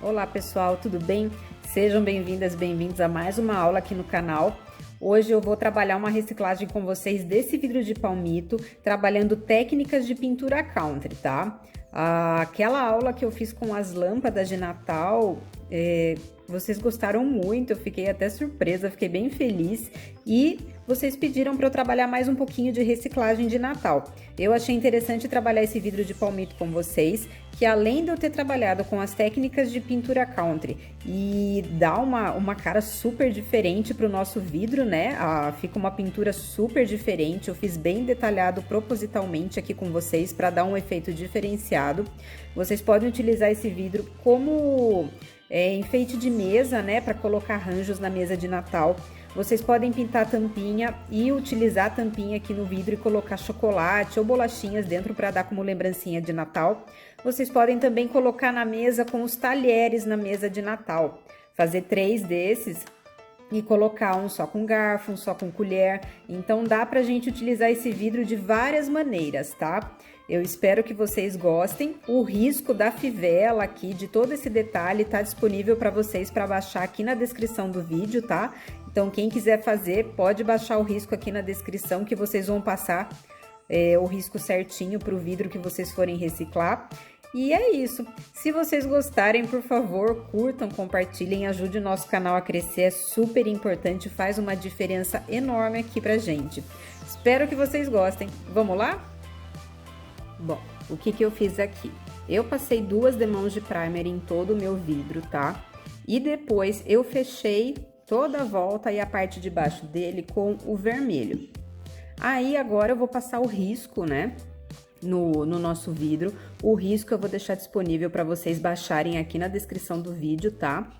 Olá pessoal, tudo bem? Sejam bem-vindas, bem-vindos a mais uma aula aqui no canal. Hoje eu vou trabalhar uma reciclagem com vocês desse vidro de palmito, trabalhando técnicas de pintura country, tá? Aquela aula que eu fiz com as lâmpadas de Natal, vocês gostaram muito, eu fiquei até surpresa, fiquei bem feliz e vocês pediram para eu trabalhar mais um pouquinho de reciclagem de Natal. Eu achei interessante trabalhar esse vidro de palmito com vocês, que além de eu ter trabalhado com as técnicas de pintura country e dá uma cara super diferente para o nosso vidro, né? Fica uma pintura super diferente, eu fiz bem detalhado propositalmente aqui com vocês para dar um efeito diferenciado. Vocês podem utilizar esse vidro como enfeite de mesa, né? Para colocar arranjos na mesa de Natal. Vocês podem pintar a tampinha e utilizar a tampinha aqui no vidro e colocar chocolate ou bolachinhas dentro para dar como lembrancinha de Natal. Vocês podem também colocar na mesa com os talheres na mesa de Natal. Fazer 3 desses e colocar um só com garfo, um só com colher. Então dá pra gente utilizar esse vidro de várias maneiras, tá? Eu espero que vocês gostem. O risco da fivela aqui, de todo esse detalhe, tá disponível para vocês para baixar aqui na descrição do vídeo, tá? Então quem quiser fazer, pode baixar o risco aqui na descrição que vocês vão passar o risco certinho para o vidro que vocês forem reciclar. E é isso. Se vocês gostarem, por favor, curtam, compartilhem, ajude o nosso canal a crescer, é super importante, faz uma diferença enorme aqui pra gente. Espero que vocês gostem. Vamos lá? Bom, o que eu fiz aqui? Eu passei 2 demãos de primer em todo o meu vidro, tá? E depois eu fechei toda a volta e a parte de baixo dele com o vermelho. Aí agora eu vou passar o risco, né? No nosso vidro. O risco eu vou deixar disponível para vocês baixarem aqui na descrição do vídeo, tá?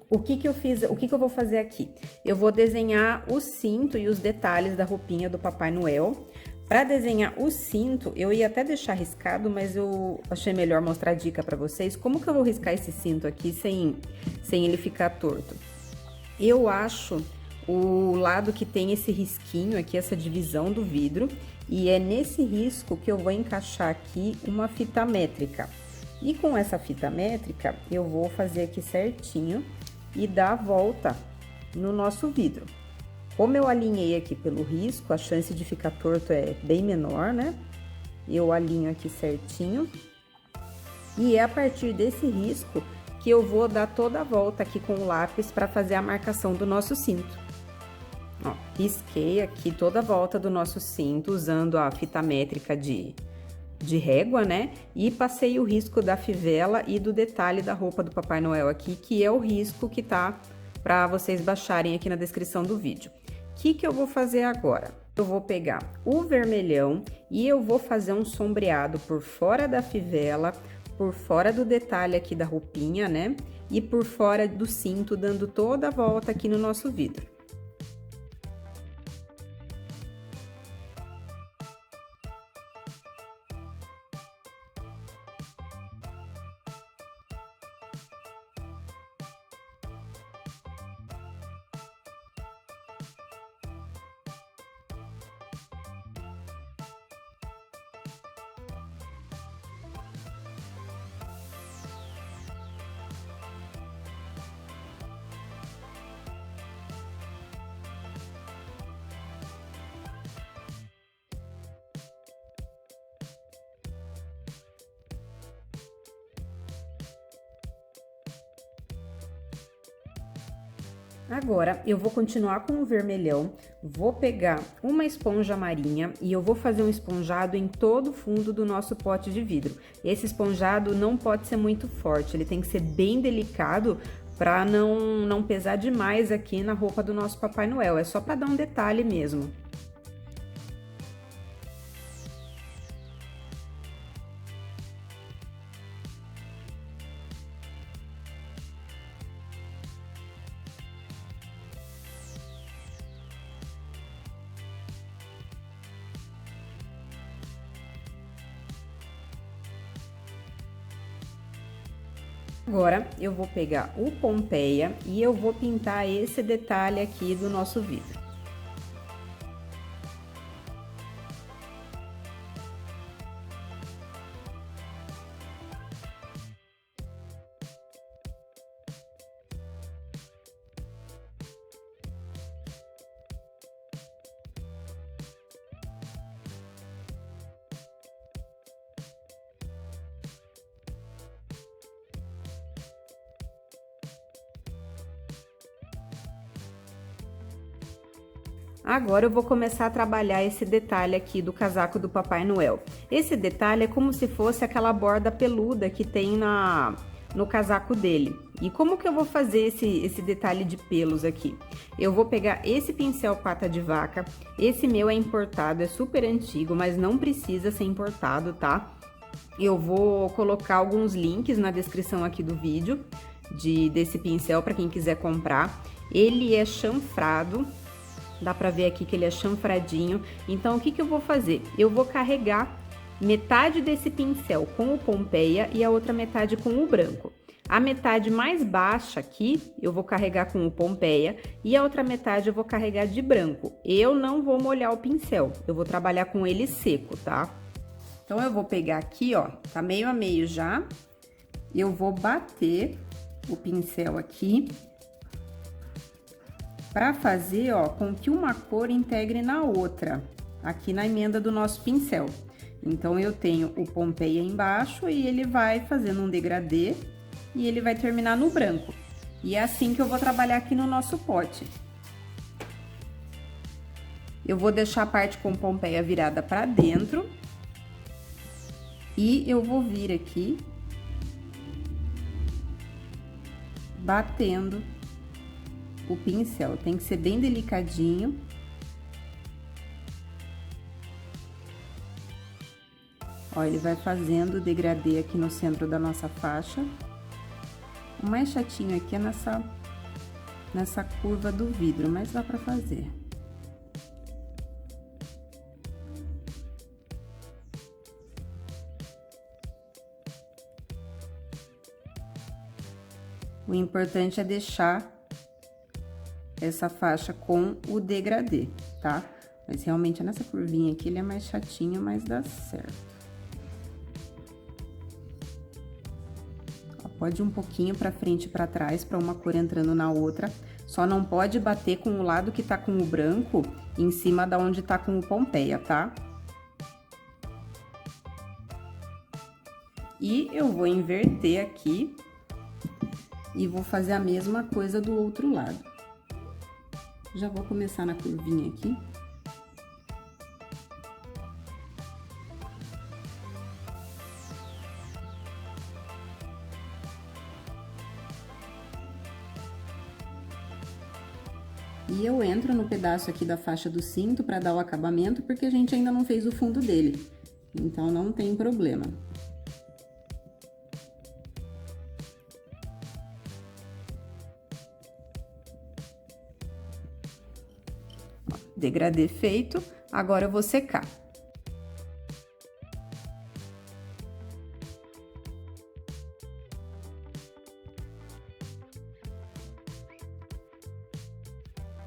O que eu fiz, o que eu vou fazer aqui? Eu vou desenhar o cinto e os detalhes da roupinha do Papai Noel. Para desenhar o cinto, eu ia até deixar riscado, mas eu achei melhor mostrar a dica para vocês. Como que eu vou riscar esse cinto aqui sem ele ficar torto? Eu acho o lado que tem esse risquinho aqui, essa divisão do vidro, e é nesse risco que eu vou encaixar aqui uma fita métrica. E com essa fita métrica, eu vou fazer aqui certinho e dar a volta no nosso vidro. Como eu alinhei aqui pelo risco, a chance de ficar torto é bem menor, né? Eu alinho aqui certinho. E é a partir desse risco que eu vou dar toda a volta aqui com o lápis para fazer a marcação do nosso cinto. Ó, risquei aqui toda a volta do nosso cinto usando a fita métrica de régua, né? E passei o risco da fivela e do detalhe da roupa do Papai Noel aqui, que é o risco que tá para vocês baixarem aqui na descrição do vídeo. O que eu vou fazer agora? Eu vou pegar o vermelhão e eu vou fazer um sombreado por fora da fivela, por fora do detalhe aqui da roupinha, né? E por fora do cinto, dando toda a volta aqui no nosso vidro. Agora, eu vou continuar com o vermelhão, vou pegar uma esponja marinha e eu vou fazer um esponjado em todo o fundo do nosso pote de vidro. Esse esponjado não pode ser muito forte, ele tem que ser bem delicado para não pesar demais aqui na roupa do nosso Papai Noel, é só para dar um detalhe mesmo. Agora, eu vou pegar o Pompeia e eu vou pintar esse detalhe aqui do nosso vidro. Agora eu vou começar a trabalhar esse detalhe aqui do casaco do Papai Noel. Esse detalhe é como se fosse aquela borda peluda que tem no casaco dele. E como que eu vou fazer esse detalhe de pelos aqui? Eu vou pegar esse pincel pata de vaca, esse meu é importado, é super antigo, mas não precisa ser importado, tá? Eu vou colocar alguns links na descrição aqui do vídeo desse pincel para quem quiser comprar. Ele é chanfrado. Dá pra ver aqui que ele é chanfradinho. Então, o que que eu vou fazer? Eu vou carregar metade desse pincel com o Pompeia e a outra metade com o branco. A metade mais baixa aqui, eu vou carregar com o Pompeia e a outra metade eu vou carregar de branco. Eu não vou molhar o pincel, eu vou trabalhar com ele seco, tá? Então, eu vou pegar aqui, ó, tá meio a meio já. Eu vou bater o pincel aqui para fazer, ó, com que uma cor integre na outra, aqui na emenda do nosso pincel. Então, eu tenho o Pompeia embaixo e ele vai fazendo um degradê e ele vai terminar no branco. E é assim que eu vou trabalhar aqui no nosso pote. Eu vou deixar a parte com Pompeia virada para dentro e eu vou vir aqui batendo o pincel, tem que ser bem delicadinho. Ó, ele vai fazendo o degradê aqui no centro da nossa faixa. O mais chatinho aqui é nessa curva do vidro, mas dá pra fazer. O importante é deixar essa faixa com o degradê, tá? Mas realmente nessa curvinha aqui ele é mais chatinho, mas dá certo. Ó, pode ir um pouquinho pra frente e pra trás, pra uma cor entrando na outra. Só não pode bater com o lado que tá com o branco em cima da onde tá com o Pompeia, tá? E eu vou inverter aqui e vou fazer a mesma coisa do outro lado. Já vou começar na curvinha aqui. E eu entro no pedaço aqui da faixa do cinto para dar o acabamento, porque a gente ainda não fez o fundo dele. Então, não tem problema. Degradê feito, agora eu vou secar.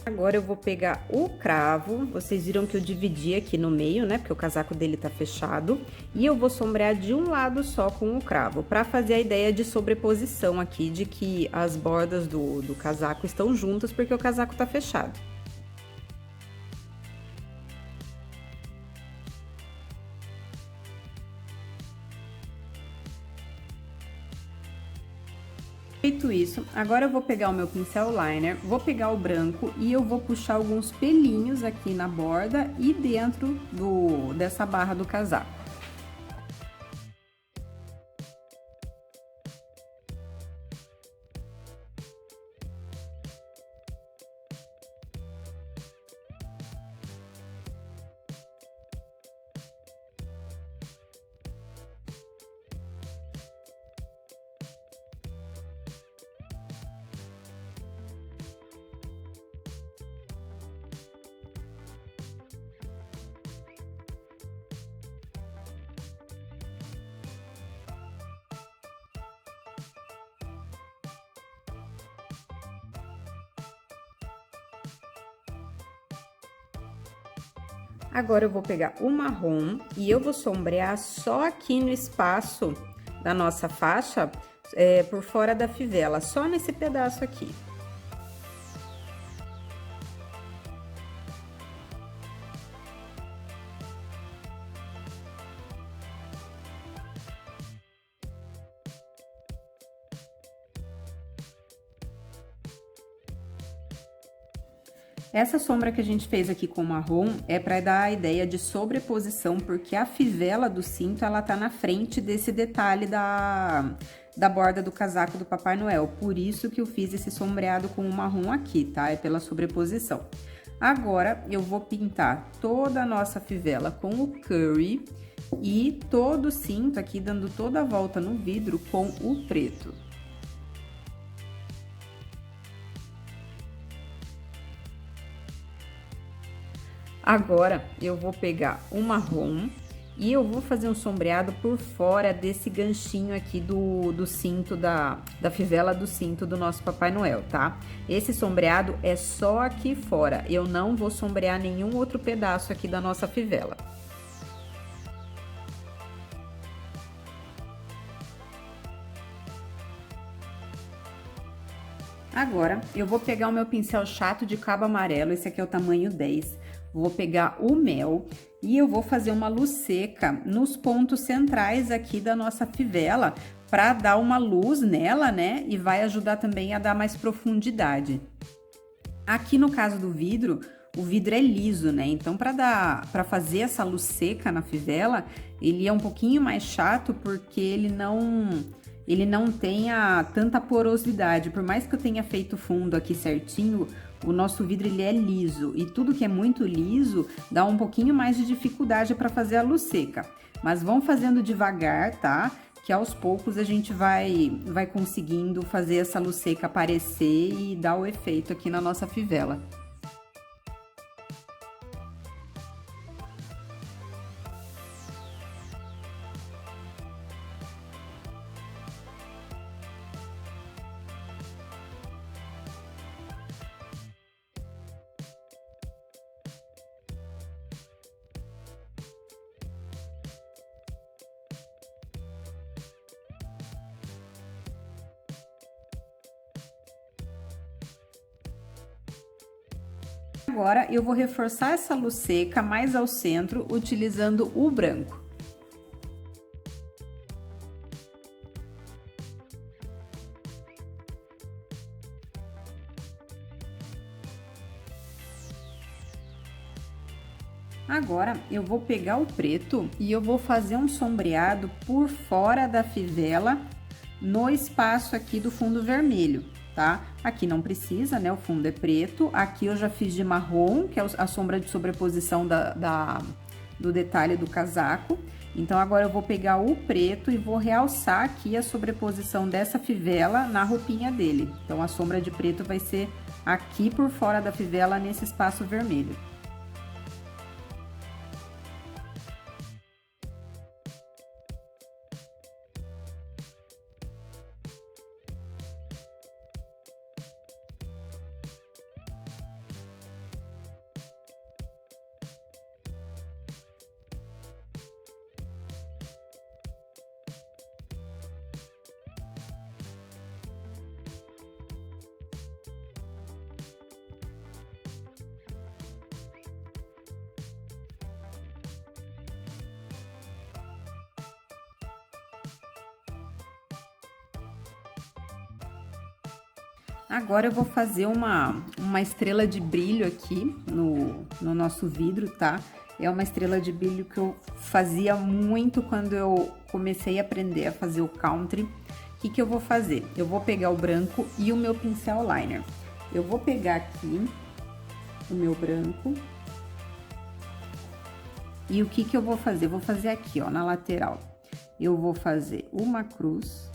Agora eu vou pegar o cravo, vocês viram que eu dividi aqui no meio, né, porque o casaco dele tá fechado, e eu vou sombrear de um lado só com o cravo, para fazer a ideia de sobreposição aqui, de que as bordas do casaco estão juntas, porque o casaco tá fechado. Feito isso, agora eu vou pegar o meu pincel liner, vou pegar o branco e eu vou puxar alguns pelinhos aqui na borda e dentro dessa barra do casaco. Agora eu vou pegar o marrom e eu vou sombrear só aqui no espaço da nossa faixa, por fora da fivela, só nesse pedaço aqui. Essa sombra que a gente fez aqui com marrom é para dar a ideia de sobreposição, porque a fivela do cinto, ela tá na frente desse detalhe da borda do casaco do Papai Noel. Por isso que eu fiz esse sombreado com o marrom aqui, tá? É pela sobreposição. Agora, eu vou pintar toda a nossa fivela com o curry e todo o cinto aqui, dando toda a volta no vidro com o preto. Agora, eu vou pegar o marrom e eu vou fazer um sombreado por fora desse ganchinho aqui do cinto, da fivela do cinto do nosso Papai Noel, tá? Esse sombreado é só aqui fora, eu não vou sombrear nenhum outro pedaço aqui da nossa fivela. Agora, eu vou pegar o meu pincel chato de cabo amarelo, esse aqui é o tamanho 10. Vou pegar o mel e eu vou fazer uma luz seca nos pontos centrais aqui da nossa fivela, para dar uma luz nela, né? E vai ajudar também a dar mais profundidade. Aqui no caso do vidro, o vidro é liso, né? Então, para fazer essa luz seca na fivela, ele é um pouquinho mais chato, porque ele não tem tanta porosidade. Por mais que eu tenha feito o fundo aqui certinho, o nosso vidro ele é liso, e tudo que é muito liso dá um pouquinho mais de dificuldade para fazer a luz seca. Mas vão fazendo devagar, tá? Que aos poucos a gente vai conseguindo fazer essa luz seca aparecer e dar o efeito aqui na nossa fivela. Agora, eu vou reforçar essa luz seca mais ao centro, utilizando o branco. Agora, eu vou pegar o preto e eu vou fazer um sombreado por fora da fivela, no espaço aqui do fundo vermelho, tá? Aqui não precisa, né? O fundo é preto. Aqui eu já fiz de marrom, que é a sombra de sobreposição do detalhe do casaco. Então, agora eu vou pegar o preto e vou realçar aqui a sobreposição dessa fivela na roupinha dele. Então, a sombra de preto vai ser aqui por fora da fivela, nesse espaço vermelho. Agora eu vou fazer uma estrela de brilho aqui no nosso vidro, tá? É uma estrela de brilho que eu fazia muito quando eu comecei a aprender a fazer o country. O que eu vou fazer? Eu vou pegar o branco e o meu pincel liner. Eu vou pegar aqui o meu branco. E o que eu vou fazer? Eu vou fazer aqui, ó, na lateral. Eu vou fazer uma cruz.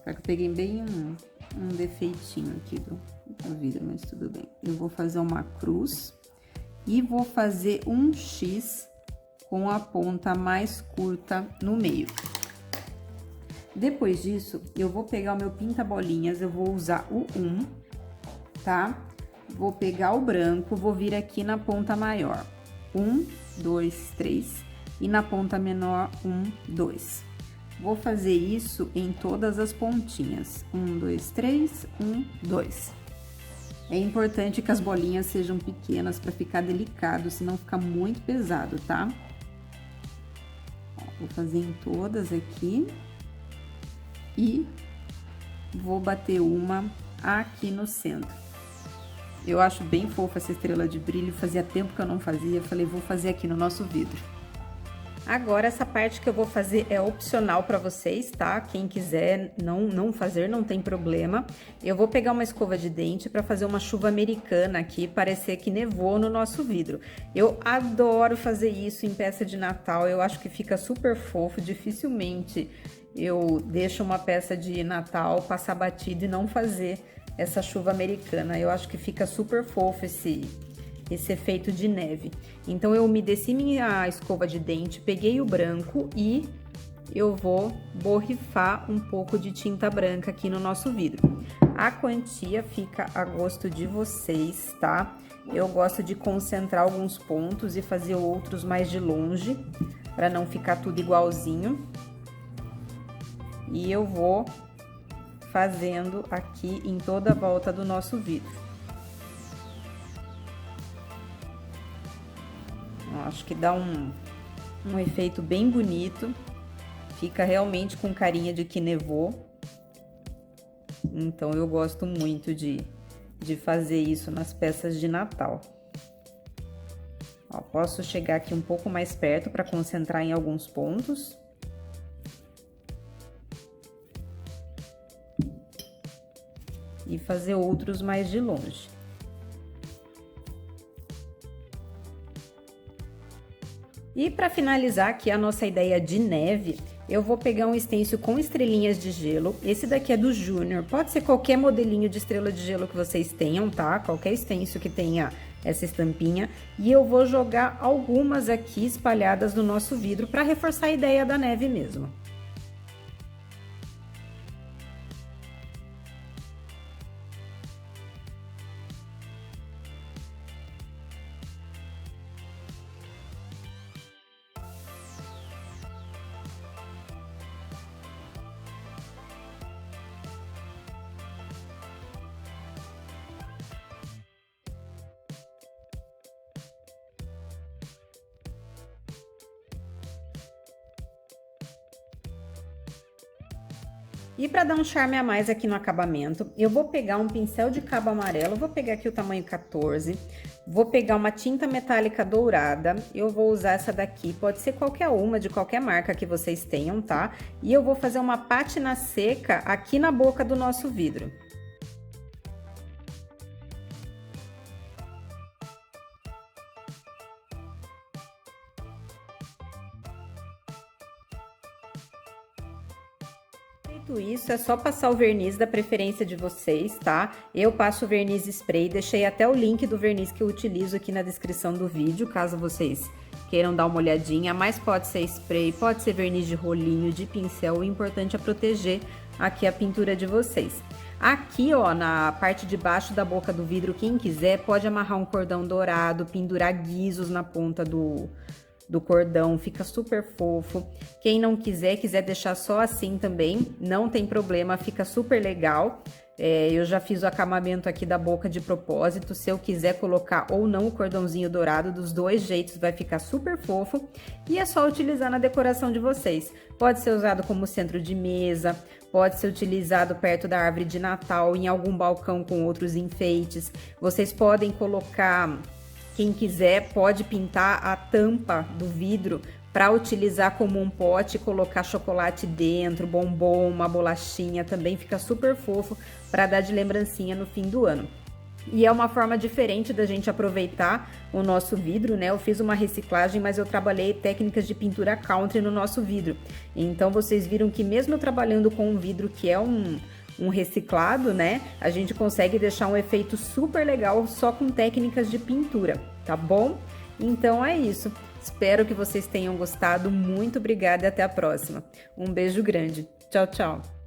Só que eu peguei bem um defeitinho aqui do vidro, mas tudo bem. Eu vou fazer uma cruz e vou fazer um X com a ponta mais curta no meio. Depois disso, eu vou pegar o meu pinta-bolinhas, eu vou usar o 1, tá? Vou pegar o branco, vou vir aqui na ponta maior. 1, 2, 3. E na ponta menor, 1, 2. Vou fazer isso em todas as pontinhas. 1, 2, 3, 1, 2. É importante que as bolinhas sejam pequenas para ficar delicado, senão fica muito pesado, tá? Ó, vou fazer em todas aqui. E vou bater uma aqui no centro. Eu acho bem fofa essa estrela de brilho, fazia tempo que eu não fazia, falei, vou fazer aqui no nosso vidro. Agora, essa parte que eu vou fazer é opcional para vocês, tá? Quem quiser não fazer, não tem problema. Eu vou pegar uma escova de dente para fazer uma chuva americana aqui, parecer que nevou no nosso vidro. Eu adoro fazer isso em peça de Natal, eu acho que fica super fofo, dificilmente eu deixo uma peça de Natal passar batida e não fazer essa chuva americana. Eu acho que fica super fofo esse efeito de neve. Então, eu umedeci minha escova de dente, peguei o branco e eu vou borrifar um pouco de tinta branca aqui no nosso vidro. A quantia fica a gosto de vocês, tá? Eu gosto de concentrar alguns pontos e fazer outros mais de longe, para não ficar tudo igualzinho. E eu vou fazendo aqui em toda a volta do nosso vidro. Acho que dá um efeito bem bonito, fica realmente com carinha de que nevou. Então, eu gosto muito de fazer isso nas peças de Natal. Ó, posso chegar aqui um pouco mais perto para concentrar em alguns pontos. E fazer outros mais de longe. E para finalizar aqui a nossa ideia de neve, eu vou pegar um stencil com estrelinhas de gelo. Esse daqui é do Junior, pode ser qualquer modelinho de estrela de gelo que vocês tenham, tá? Qualquer stencil que tenha essa estampinha. E eu vou jogar algumas aqui espalhadas no nosso vidro para reforçar a ideia da neve mesmo. E para dar um charme a mais aqui no acabamento, eu vou pegar um pincel de cabo amarelo, vou pegar aqui o tamanho 14, vou pegar uma tinta metálica dourada, eu vou usar essa daqui, pode ser qualquer uma, de qualquer marca que vocês tenham, tá? E eu vou fazer uma pátina seca aqui na boca do nosso vidro. Feito isso, é só passar o verniz da preferência de vocês, tá? Eu passo o verniz spray, deixei até o link do verniz que eu utilizo aqui na descrição do vídeo, caso vocês queiram dar uma olhadinha, mas pode ser spray, pode ser verniz de rolinho, de pincel, o importante é proteger aqui a pintura de vocês. Aqui, ó, na parte de baixo da boca do vidro, quem quiser pode amarrar um cordão dourado, pendurar guizos na ponta do cordão, fica super fofo. Quem não quiser deixar só assim também, não tem problema, fica super legal. Eu já fiz o acabamento aqui da boca de propósito, se eu quiser colocar ou não o cordãozinho dourado, dos dois jeitos vai ficar super fofo. E é só utilizar na decoração de vocês. Pode ser usado como centro de mesa, pode ser utilizado perto da árvore de Natal, em algum balcão com outros enfeites. Vocês podem colocar... Quem quiser pode pintar a tampa do vidro para utilizar como um pote, colocar chocolate dentro, bombom, uma bolachinha, também fica super fofo para dar de lembrancinha no fim do ano. E é uma forma diferente da gente aproveitar o nosso vidro, né? Eu fiz uma reciclagem, mas eu trabalhei técnicas de pintura country no nosso vidro. Então, vocês viram que mesmo eu trabalhando com um vidro que é um reciclado, né? A gente consegue deixar um efeito super legal só com técnicas de pintura, tá bom? Então é isso. Espero que vocês tenham gostado. Muito obrigada e até a próxima. Um beijo grande. Tchau, tchau.